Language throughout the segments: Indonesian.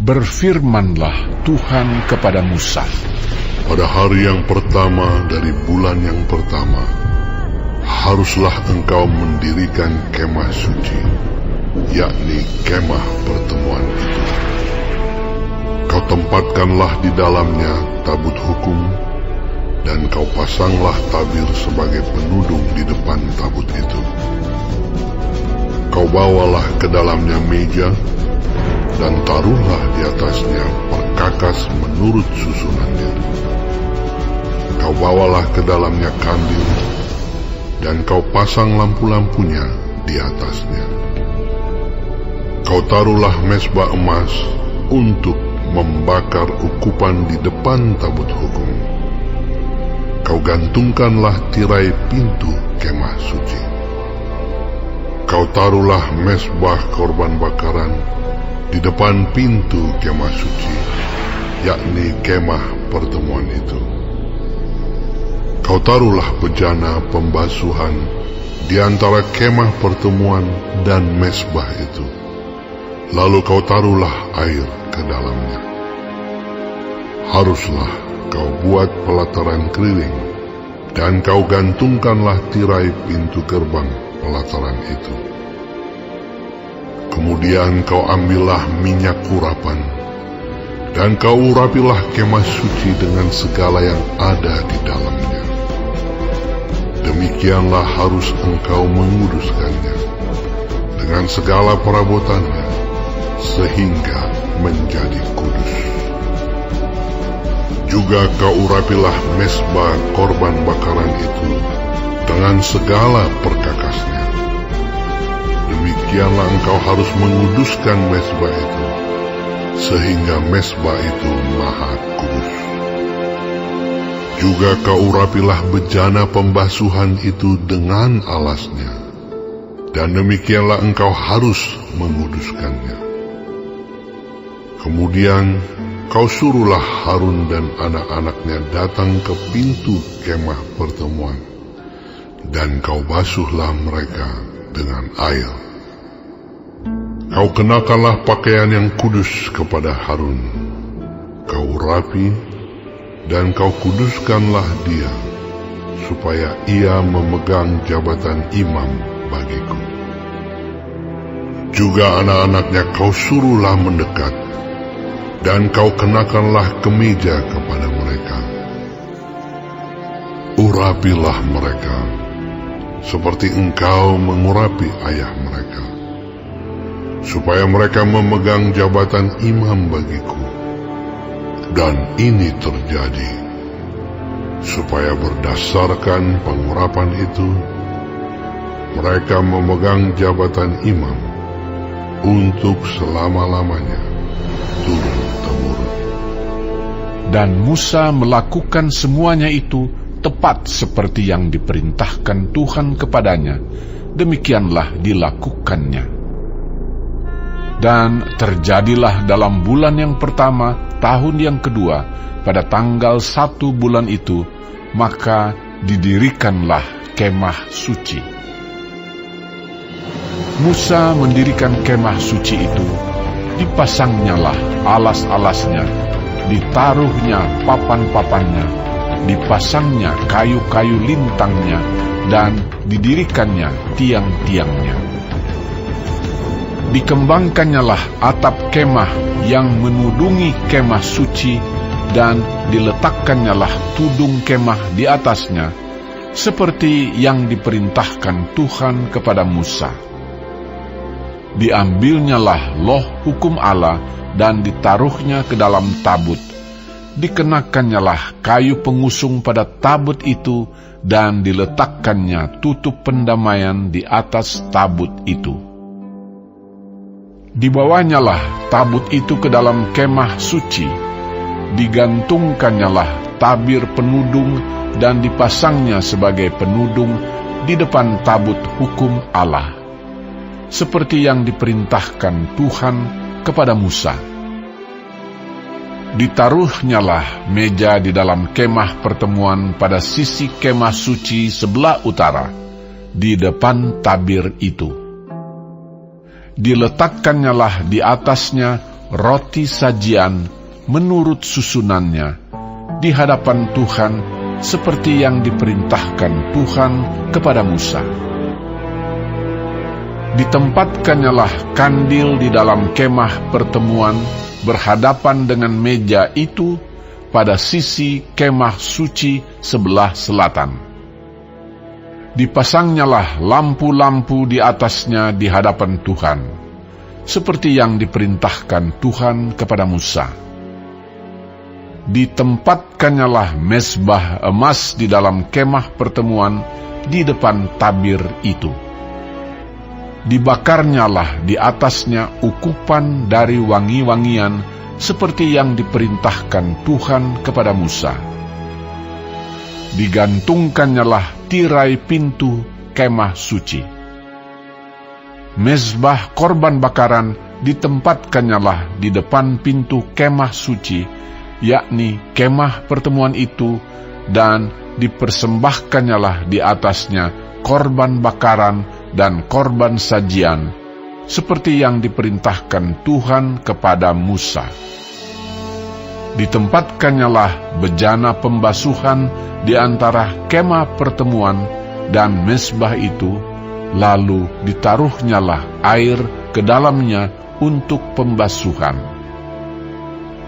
Berfirmanlah Tuhan kepada Musa. Pada hari yang pertama dari bulan yang pertama, haruslah engkau mendirikan kemah suci, yakni kemah pertemuan itu. Kau tempatkanlah di dalamnya tabut hukum, dan kau pasanglah tabir sebagai penudung di depan tabut itu. Kau bawalah ke dalamnya meja, dan taruhlah di atasnya perkakas menurut susunannya. Kau bawalah ke dalamnya kandil, dan kau pasang lampu-lampunya di atasnya. Kau taruhlah mezbah emas untuk membakar ukupan di depan tabut hukum. Kau gantungkanlah tirai pintu kemah suci. Kau taruhlah mezbah korban bakaran di depan pintu kemah suci, yakni kemah pertemuan itu. Kau taruhlah bejana pembasuhan di antara kemah pertemuan dan mezbah itu. Lalu kau taruhlah air ke dalamnya. Haruslah kau buat pelataran keliling, dan kau gantungkanlah tirai pintu gerbang pelataran itu. Kemudian kau ambillah minyak urapan, dan kau urapilah kemah suci dengan segala yang ada di dalamnya. Demikianlah harus engkau menguduskannya dengan segala perabotannya, sehingga menjadi kudus. Juga kau urapilah mezbah korban bakaran itu dengan segala perkakasnya. Demikianlah engkau harus menguduskan mezbah itu, sehingga mezbah itu maha kudus. Juga kau urapilah bejana pembasuhan itu dengan alasnya, dan demikianlah engkau harus menguduskannya. Kemudian kau suruhlah Harun dan anak-anaknya datang ke pintu kemah pertemuan, dan kau basuhlah mereka dengan air. Kau kenakanlah pakaian yang kudus kepada Harun. Kau rapi, dan kau kuduskanlah dia, supaya ia memegang jabatan imam bagiku. Juga anak-anaknya kau suruhlah mendekat, dan kau kenakanlah kemeja kepada mereka. Urapilah mereka, seperti engkau mengurapi ayah mereka, supaya mereka memegang jabatan imam bagiku. Dan ini terjadi, supaya berdasarkan pengurapan itu, mereka memegang jabatan imam untuk selama-lamanya, turun-temurun. Dan Musa melakukan semuanya itu tepat seperti yang diperintahkan Tuhan kepadanya, demikianlah dilakukannya. Dan terjadilah dalam bulan yang pertama, tahun yang kedua, pada tanggal 1 bulan itu, maka didirikanlah kemah suci. Musa mendirikan kemah suci itu, dipasangnyalah alas-alasnya, ditaruhnya papan-papannya, dipasangnya kayu-kayu lintangnya, dan didirikannya tiang-tiangnya. Dikembangkannyalah atap kemah yang menudungi kemah suci, dan diletakkannya tudung kemah di atasnya, seperti yang diperintahkan Tuhan kepada Musa. Diambilnyalah loh hukum Allah, dan ditaruhnya ke dalam tabut. Dikenakannyalah kayu pengusung pada tabut itu, dan diletakkannya tutup pendamaian di atas tabut itu. Dibawanyalah tabut itu ke dalam kemah suci, digantungkannyalah tabir penudung, dan dipasangnya sebagai penudung di depan tabut hukum Allah, seperti yang diperintahkan Tuhan kepada Musa. Ditaruhnyalah meja di dalam kemah pertemuan pada sisi kemah suci sebelah utara, di depan tabir itu. Diletakkannyalah di atasnya roti sajian menurut susunannya di hadapan Tuhan seperti yang diperintahkan Tuhan kepada Musa. Ditempatkannya kandil di dalam kemah pertemuan berhadapan dengan meja itu pada sisi kemah suci sebelah selatan. Dipasangnyalah lampu-lampu di atasnya di hadapan Tuhan, seperti yang diperintahkan Tuhan kepada Musa. Ditempatkannya mezbah emas di dalam kemah pertemuan di depan tabir itu. Dibakarnyalah di atasnya ukupan dari wangi-wangian seperti yang diperintahkan Tuhan kepada Musa. Digantungkannyalah tirai pintu kemah suci. Mezbah korban bakaran ditempatkannyalah di depan pintu kemah suci, yakni kemah pertemuan itu, dan dipersembahkannyalah di atasnya korban bakaran dan korban sajian, seperti yang diperintahkan Tuhan kepada Musa. Ditempatkannyalah bejana pembasuhan di antara kemah pertemuan dan mezbah itu, lalu ditaruhnyalah air ke dalamnya untuk pembasuhan.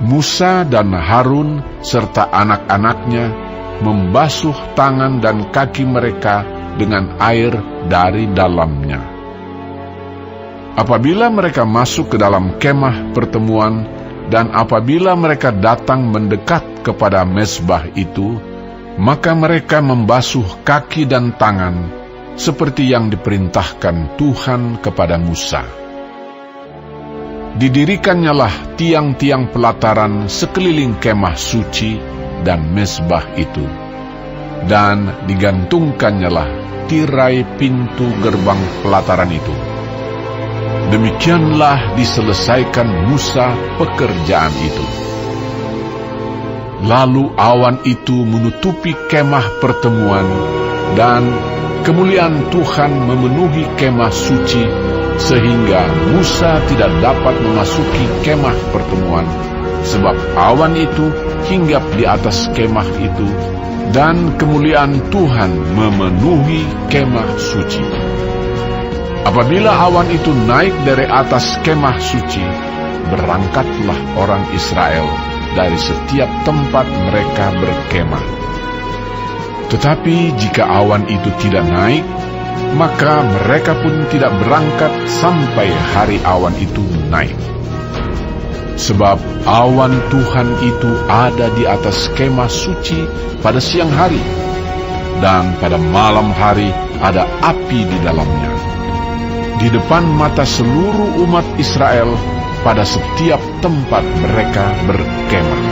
Musa dan Harun serta anak-anaknya membasuh tangan dan kaki mereka dengan air dari dalamnya. Apabila mereka masuk ke dalam kemah pertemuan dan apabila mereka datang mendekat kepada mezbah itu, maka mereka membasuh kaki dan tangan seperti yang diperintahkan Tuhan kepada Musa. Didirikannya tiang-tiang pelataran sekeliling kemah suci dan mezbah itu, dan digantungkannya tirai pintu gerbang pelataran itu. Demikianlah diselesaikan Musa pekerjaan itu. Lalu awan itu menutupi kemah pertemuan, dan kemuliaan Tuhan memenuhi kemah suci, sehingga Musa tidak dapat memasuki kemah pertemuan, sebab awan itu hinggap di atas kemah itu, dan kemuliaan Tuhan memenuhi kemah suci. Apabila awan itu naik dari atas kemah suci, berangkatlah orang Israel dari setiap tempat mereka berkemah. Tetapi jika awan itu tidak naik, maka mereka pun tidak berangkat sampai hari awan itu naik. Sebab awan Tuhan itu ada di atas kemah suci pada siang hari, dan pada malam hari ada api di dalamnya, di depan mata seluruh umat Israel pada setiap tempat mereka berkemah.